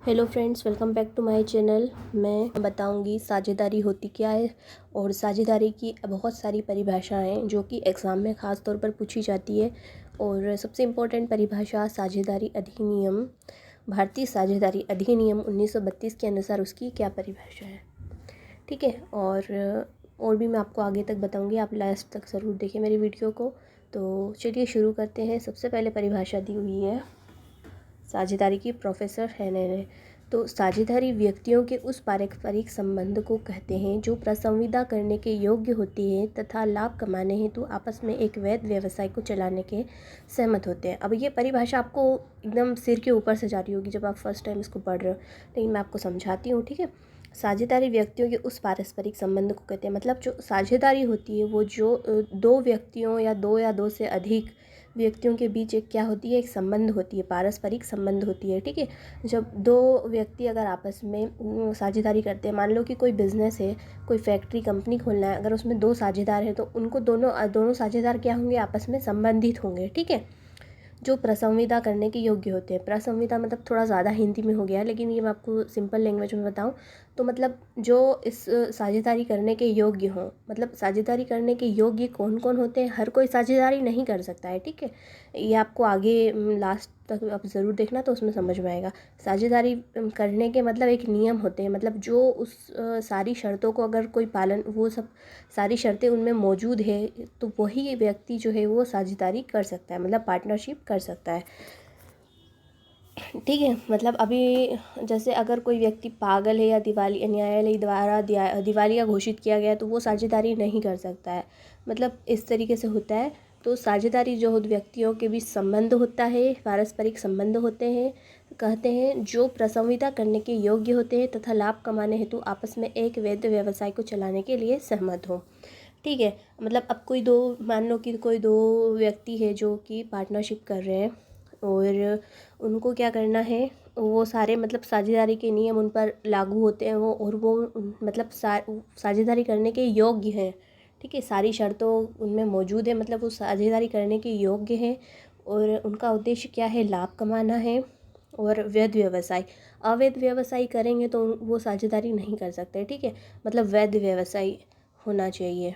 Hello friends, welcome back to my channel. मैं बताऊंगी साझेदारी होती क्या है और साझेदारी की बहुत सारी परिभाषाएं जो कि एग्ज़ाम में ख़ास तौर पर पूछी जाती है। और सबसे इम्पोर्टेंट परिभाषा साझेदारी अधिनियम, भारतीय साझेदारी अधिनियम 1932 के अनुसार उसकी क्या परिभाषा है। ठीक है, और भी मैं आपको आगे तक बताऊंगी, आप लास्ट तक ज़रूर देखें मेरी वीडियो को। तो चलिए शुरू करते हैं। सबसे पहले परिभाषा दी हुई है साझेदारी की प्रोफेसर हेनन ने। तो साझेदारी व्यक्तियों के उस पारस्परिक संबंध को कहते हैं जो प्रसंविदा करने के योग्य होती है तथा लाभ कमाने हेतु आपस में एक वैध व्यवसाय को चलाने के सहमत होते हैं। अब ये परिभाषा आपको एकदम सिर के ऊपर से जा रही होगी जब आप फर्स्ट टाइम इसको पढ़ रहे हो, लेकिन मैं आपको समझाती हूँ। ठीक है, साझेदारी व्यक्तियों के उस पारस्परिक संबंध को कहते हैं, मतलब जो साझेदारी होती है वो जो दो व्यक्तियों या दो से अधिक व्यक्तियों के बीच एक क्या होती है, एक संबंध होती है, पारस्परिक संबंध होती है। ठीक है, जब दो व्यक्ति अगर आपस में साझेदारी करते हैं, मान लो कि कोई बिज़नेस है, कोई फैक्ट्री कंपनी खोलना है, अगर उसमें दो साझेदार हैं तो उनको दोनों साझेदार क्या होंगे, आपस में संबंधित होंगे। ठीक है, जो प्रसंविदा करने के योग्य होते हैं। प्रसंविदा मतलब थोड़ा ज़्यादा हिंदी में हो गया, लेकिन ये मैं आपको सिंपल लैंग्वेज में बताऊं तो मतलब जो इस साझेदारी करने के योग्य हों। मतलब साझेदारी करने के योग्य कौन कौन होते हैं, हर कोई साझेदारी नहीं कर सकता है। ठीक है, ये आपको आगे लास्ट तक आप ज़रूर देखना तो उसमें समझ में आएगा। साझेदारी करने के मतलब एक नियम होते हैं, मतलब जो उस सारी शर्तों को अगर कोई पालन, वो सब सारी शर्तें उनमें मौजूद है तो वही व्यक्ति जो है वो साझेदारी कर सकता है, मतलब पार्टनरशिप कर सकता है। ठीक है, मतलब अभी जैसे अगर कोई व्यक्ति पागल है या न्यायालय द्वारा दिवालिया घोषित किया गया तो वो साझेदारी नहीं कर सकता है। मतलब इस तरीके से होता है। तो साझेदारी जो व्यक्तियों के बीच संबंध होता है, पारस्परिक संबंध होते हैं, कहते हैं जो प्रसंविदा करने के योग्य होते हैं तथा लाभ कमाने हेतु आपस में एक वैध व्यवसाय को चलाने के लिए सहमत हो। ठीक है, मतलब अब मान लो कि कोई दो व्यक्ति है जो कि पार्टनरशिप कर रहे हैं और उनको क्या करना है, वो सारे मतलब साझेदारी के नियम उन पर लागू होते हैं वो मतलब साझेदारी करने के योग्य हैं। ठीक है, सारी शर्तों उनमें मौजूद है, मतलब वो साझेदारी करने के योग्य हैं और उनका उद्देश्य क्या है, लाभ कमाना है और वैध व्यवसाय। अवैध व्यवसाय करेंगे तो वो साझेदारी नहीं कर सकते। ठीक है, मतलब वैध व्यवसाय होना चाहिए।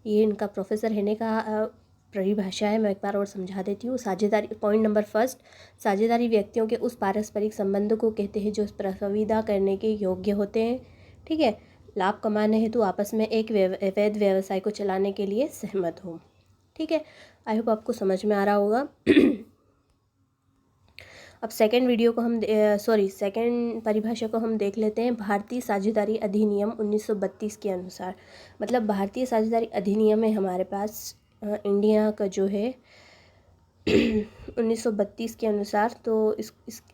ये इनका प्रोफेसर हेने का परिभाषा है। मैं एक बार और समझा देती हूँ। साझेदारी, पॉइंट नंबर फर्स्ट, साझेदारी व्यक्तियों के उस पारस्परिक संबंध को कहते हैं जो प्रसंविदा करने के योग्य होते हैं। ठीक है, लाभ कमाने हेतु आपस में एक वैध व्यवसाय को चलाने के लिए सहमत हो। ठीक है, आई होप आपको समझ में आ रहा होगा। अब सेकंड परिभाषा को हम देख लेते हैं। भारतीय साझेदारी अधिनियम 1932 के अनुसार, मतलब भारतीय साझेदारी अधिनियम है हमारे पास इंडिया का जो है 1932 के अनुसार। तो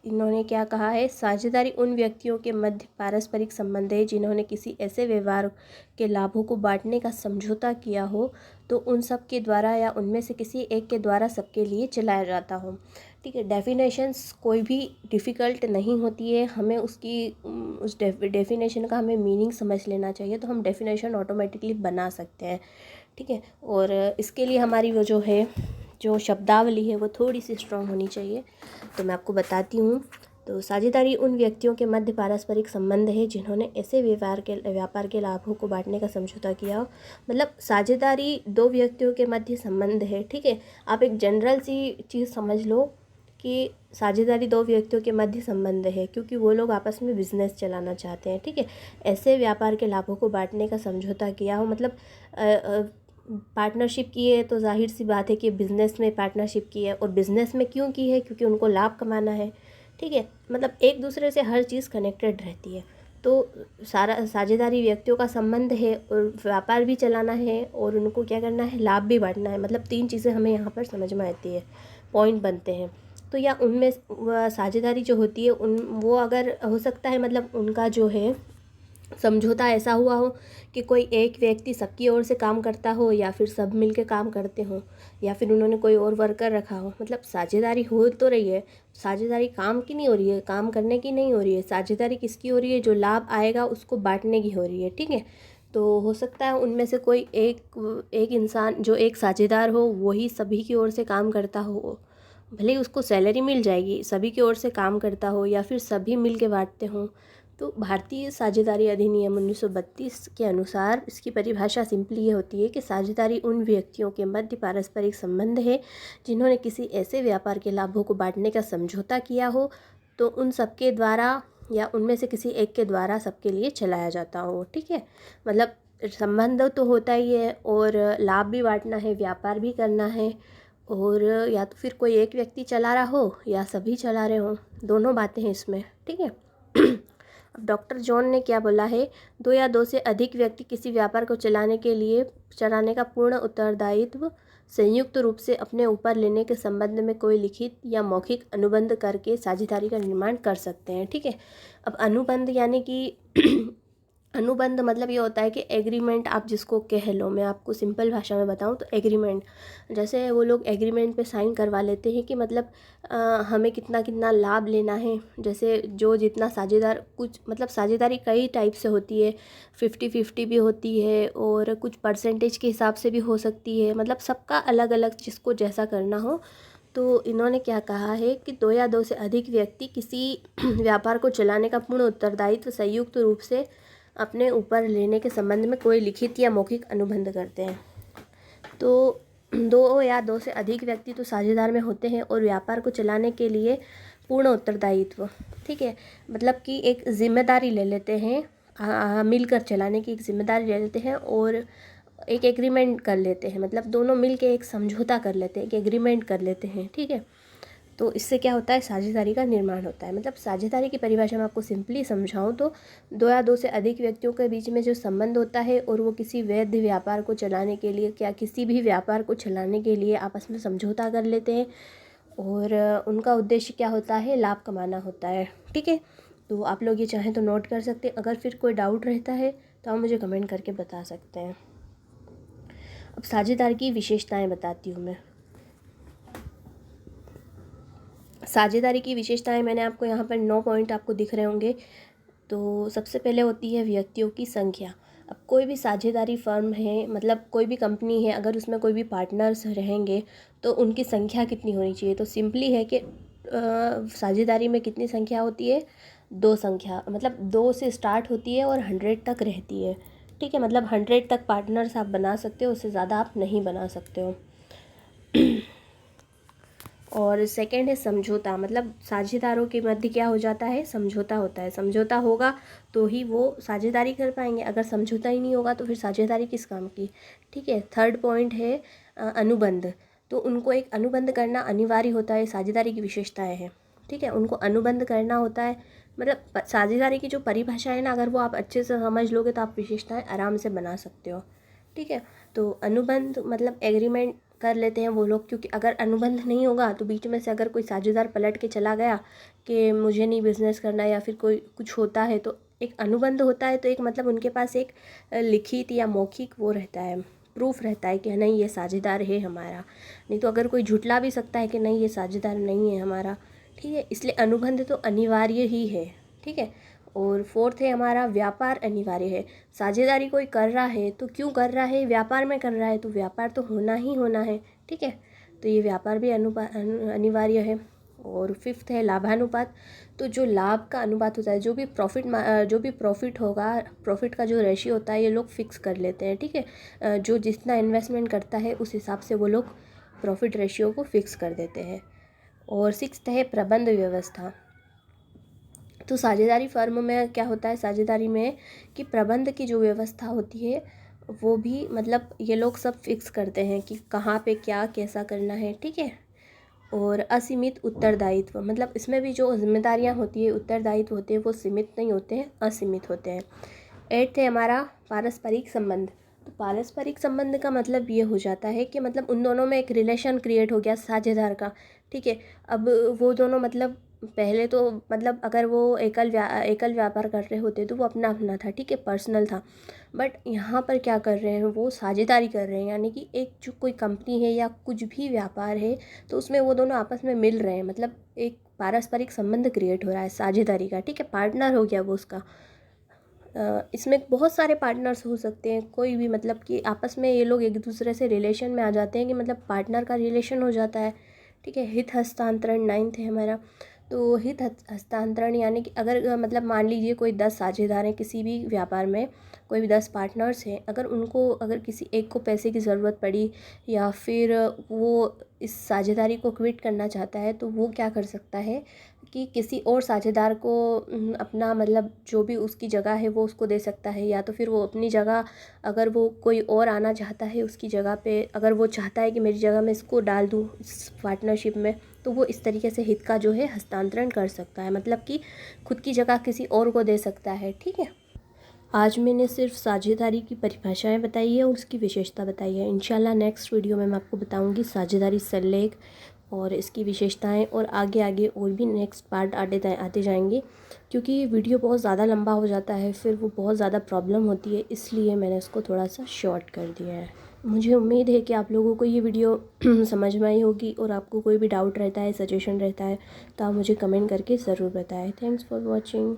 इन्होंने क्या कहा है, साझेदारी उन व्यक्तियों के मध्य पारस्परिक संबंध है जिन्होंने किसी ऐसे व्यवहार के लाभों को बांटने का समझौता किया हो तो उन सब के द्वारा या उनमें से किसी एक के द्वारा सबके लिए चलाया जाता हो। ठीक है, डेफिनेशंस कोई भी डिफ़िकल्ट नहीं होती है, हमें उस डेफिनेशन का हमें मीनिंग समझ लेना चाहिए तो हम डेफिनेशन ऑटोमेटिकली बना सकते हैं। ठीक है, और इसके लिए हमारी वो जो शब्दावली है वो थोड़ी सी स्ट्रॉन्ग होनी चाहिए। तो मैं आपको बताती हूँ। तो साझेदारी उन व्यक्तियों के मध्य पारस्परिक संबंध है जिन्होंने ऐसे व्यापार के लाभों को बांटने का समझौता किया हो। मतलब साझेदारी दो व्यक्तियों के मध्य संबंध है। ठीक है, आप एक जनरल सी चीज़ समझ लो कि साझेदारी दो व्यक्तियों के मध्य संबंध है क्योंकि वो लोग आपस में बिजनेस चलाना चाहते हैं। ठीक है, ऐसे व्यापार के लाभों को बांटने का समझौता किया हो, मतलब पार्टनरशिप की है तो जाहिर सी बात है कि बिज़नेस में पार्टनरशिप की है। और बिज़नेस में क्यों की है, क्योंकि उनको लाभ कमाना है। ठीक है, मतलब एक दूसरे से हर चीज़ कनेक्टेड रहती है। तो सारा साझेदारी व्यक्तियों का संबंध है और व्यापार भी चलाना है और उनको क्या करना है, लाभ भी बांटना है। मतलब तीन चीज़ें हमें यहाँ पर समझ में आती है, पॉइंट बनते हैं। तो या उनमें साझेदारी जो होती है वो अगर हो सकता है, मतलब उनका जो है समझौता ऐसा हुआ हो कि कोई एक व्यक्ति सबकी ओर से काम करता हो या फिर सब मिलके काम करते हो या फिर उन्होंने कोई और वर्कर रखा हो। मतलब साझेदारी हो तो रही है, साझेदारी काम की नहीं हो रही है, काम करने की नहीं हो रही है। साझेदारी किसकी हो रही है, जो लाभ आएगा उसको बांटने की हो रही है। ठीक है, तो हो सकता है उनमें से कोई एक इंसान जो एक साझेदार हो वही सभी की ओर से काम करता हो भले ही उसको सैलरी मिल जाएगी, सभी की ओर से काम करता हो या फिर सभी मिल के बांटते हों। तो भारतीय साझेदारी अधिनियम 1932 के अनुसार इसकी परिभाषा सिंपली ये होती है कि साझेदारी उन व्यक्तियों के मध्य पारस्परिक संबंध है जिन्होंने किसी ऐसे व्यापार के लाभों को बांटने का समझौता किया हो तो उन सबके द्वारा या उनमें से किसी एक के द्वारा सबके लिए चलाया जाता हो। ठीक है, मतलब संबंध तो होता ही है और लाभ भी बांटना है, व्यापार भी करना है, और या तो फिर कोई एक व्यक्ति चला रहा हो या सभी चला रहे हो, दोनों बातें हैं इसमें। ठीक है। अब डॉक्टर जॉन ने क्या बोला है, दो या दो से अधिक व्यक्ति किसी व्यापार को चलाने का पूर्ण उत्तरदायित्व संयुक्त रूप से अपने ऊपर लेने के संबंध में कोई लिखित या मौखिक अनुबंध करके साझेदारी का निर्माण कर सकते हैं। ठीक है। अब अनुबंध यानी कि अनुबंध मतलब ये होता है कि एग्रीमेंट आप जिसको कह लो, मैं आपको सिंपल भाषा में बताऊं तो एग्रीमेंट, जैसे वो लोग एग्रीमेंट पे साइन करवा लेते हैं कि मतलब हमें कितना कितना लाभ लेना है। जैसे जो जितना साझेदार, कुछ मतलब साझेदारी कई टाइप से होती है, 50-50 भी होती है और कुछ परसेंटेज के हिसाब से भी हो सकती है, मतलब सबका अलग अलग जिसको जैसा करना हो। तो इन्होंने क्या कहा है कि दो या दो से अधिक व्यक्ति किसी व्यापार को चलाने का पूर्ण उत्तरदायित्व संयुक्त रूप से अपने ऊपर लेने के संबंध में कोई लिखित या मौखिक अनुबंध करते हैं। तो दो या दो से अधिक व्यक्ति तो साझेदार में होते हैं और व्यापार को चलाने के लिए पूर्ण उत्तरदायित्व, ठीक है, मतलब कि एक जिम्मेदारी ले लेते हैं, मिलकर चलाने की एक जिम्मेदारी ले लेते हैं और एक एग्रीमेंट कर लेते हैं, मतलब दोनों मिल के एक समझौता कर लेते हैं, एक एग्रीमेंट कर लेते हैं। ठीक है। तो इससे क्या होता है, साझेदारी का निर्माण होता है। मतलब साझेदारी की परिभाषा में आपको सिंपली समझाऊं तो दो या दो से अधिक व्यक्तियों के बीच में जो संबंध होता है और वो किसी वैध व्यापार को चलाने के लिए, क्या किसी भी व्यापार को चलाने के लिए आपस में समझौता कर लेते हैं और उनका उद्देश्य क्या होता है, लाभ कमाना होता है। ठीक है। तो आप लोग ये चाहें तो नोट कर सकते हैं। अगर फिर कोई डाउट रहता है तो आप मुझे कमेंट करके बता सकते हैं। अब साझेदारी की विशेषताएं बताती हूँ मैं। साझेदारी की विशेषताएं मैंने आपको यहाँ पर 9 पॉइंट आपको दिख रहे होंगे। तो सबसे पहले होती है व्यक्तियों की संख्या। अब कोई भी साझेदारी फर्म है, मतलब कोई भी कंपनी है, अगर उसमें कोई भी पार्टनर्स रहेंगे तो उनकी संख्या कितनी होनी चाहिए। तो सिंपली है कि साझेदारी में कितनी संख्या होती है, 2 संख्या, मतलब 2 से स्टार्ट होती है और 100 तक रहती है। ठीक है, मतलब 100 तक पार्टनर्स आप बना सकते हो, उससे ज़्यादा आप नहीं बना सकते हो। और सेकंड है समझौता, मतलब साझेदारों के मध्य क्या हो जाता है, समझौता होता है। समझौता होगा तो ही वो साझेदारी कर पाएंगे, अगर समझौता ही नहीं होगा तो फिर साझेदारी किस काम की। ठीक है। थर्ड पॉइंट है अनुबंध। तो उनको एक अनुबंध करना अनिवार्य होता है, साझेदारी की विशेषताएं हैं। ठीक है, उनको अनुबंध करना होता है। मतलब साझेदारी की जो परिभाषा है ना, अगर वो आप अच्छे से समझ लोगे तो आप विशेषताएं आराम से बना सकते हो। ठीक है। तो अनुबंध मतलब एग्रीमेंट कर लेते हैं वो लोग, क्योंकि अगर अनुबंध नहीं होगा तो बीच में से अगर कोई साझेदार पलट के चला गया कि मुझे नहीं बिज़नेस करना या फिर कोई कुछ होता है, तो एक अनुबंध होता है तो एक मतलब उनके पास एक लिखित या मौखिक वो रहता है, प्रूफ रहता है कि नहीं ये साझेदार है हमारा। नहीं तो अगर कोई झुटला भी सकता है कि नहीं ये साझेदार नहीं है हमारा। ठीक है, इसलिए अनुबंध तो अनिवार्य ही है। ठीक है। और फोर्थ है हमारा व्यापार अनिवार्य है। साझेदारी कोई कर रहा है तो क्यों कर रहा है, व्यापार में कर रहा है तो व्यापार तो होना ही होना है। ठीक है, तो ये व्यापार भी अनिवार्य है। और फिफ्थ है लाभानुपात। तो जो लाभ का अनुपात होता है, जो भी प्रॉफिट होगा, प्रॉफिट का जो रेशियो होता है ये लोग फिक्स कर लेते हैं। ठीक है, जो जितना इन्वेस्टमेंट करता है उस हिसाब से वो लोग प्रॉफिट रेशियो को फिक्स कर देते हैं। और सिक्स्थ है प्रबंध व्यवस्था। तो साझेदारी फर्म में क्या होता है, साझेदारी में कि प्रबंध की जो व्यवस्था होती है वो भी मतलब ये लोग सब फिक्स करते हैं कि कहाँ पे क्या कैसा करना है। ठीक है। और असीमित उत्तरदायित्व, मतलब इसमें भी जो जिम्मेदारियाँ होती है, उत्तरदायित्व होते हैं, वो सीमित नहीं होते हैं, असीमित होते हैं। एट्थ है हमारा पारस्परिक संबंध। तो पारस्परिक संबंध का मतलब ये हो जाता है कि मतलब उन दोनों में एक रिलेशन क्रिएट हो गया साझेदार का। ठीक है। अब वो दोनों मतलब पहले तो मतलब अगर वो एकल व्यापार कर रहे होते तो वो अपना अपना था, ठीक है, पर्सनल था। बट यहाँ पर क्या कर रहे हैं, वो साझेदारी कर रहे हैं, यानी कि एक जो कोई कंपनी है या कुछ भी व्यापार है तो उसमें वो दोनों आपस में मिल रहे हैं, मतलब एक पारस्परिक संबंध क्रिएट हो रहा है साझेदारी का। ठीक है, पार्टनर हो गया वो उसका। इसमें बहुत सारे पार्टनर्स हो सकते हैं, कोई भी, मतलब कि आपस में ये लोग एक दूसरे से रिलेशन में आ जाते हैं कि मतलब पार्टनर का रिलेशन हो जाता है। ठीक है। हित हस्तांतरण 9th है हमारा। तो हित हस्तांतरण यानी कि अगर मतलब मान लीजिए कोई 10 साझेदार हैं किसी भी व्यापार में, कोई भी 10 पार्टनर्स हैं, अगर किसी एक को पैसे की ज़रूरत पड़ी या फिर वो इस साझेदारी को क्विट करना चाहता है, तो वो क्या कर सकता है कि किसी और साझेदार को अपना मतलब जो भी उसकी जगह है वो उसको दे सकता है, या तो फिर वो अपनी जगह अगर वो कोई और आना चाहता है उसकी जगह पे, अगर वो चाहता है कि मेरी जगह मैं इसको डाल दूँ इस पार्टनरशिप में, तो वो इस तरीके से हित का जो है हस्तांतरण कर सकता है, मतलब कि खुद की जगह किसी और को दे सकता है। ठीक है। आज मैंने सिर्फ साझेदारी की परिभाषाएं बताई है और उसकी विशेषता बताई है। इंशाल्लाह नेक्स्ट वीडियो में मैं आपको बताऊंगी साझेदारी सल्लेख और इसकी विशेषताएं, और आगे आगे और भी नेक्स्ट पार्ट आते जाएंगे, क्योंकि वीडियो बहुत ज़्यादा लंबा हो जाता है, फिर वो बहुत ज़्यादा प्रॉब्लम होती है, इसलिए मैंने इसको थोड़ा सा शॉर्ट कर दिया है। मुझे उम्मीद है कि आप लोगों को ये वीडियो समझ में आई होगी, और आपको कोई भी डाउट रहता है, सजेशन रहता है, तो आप मुझे कमेंट करके ज़रूर बताएं। Thanks for watching.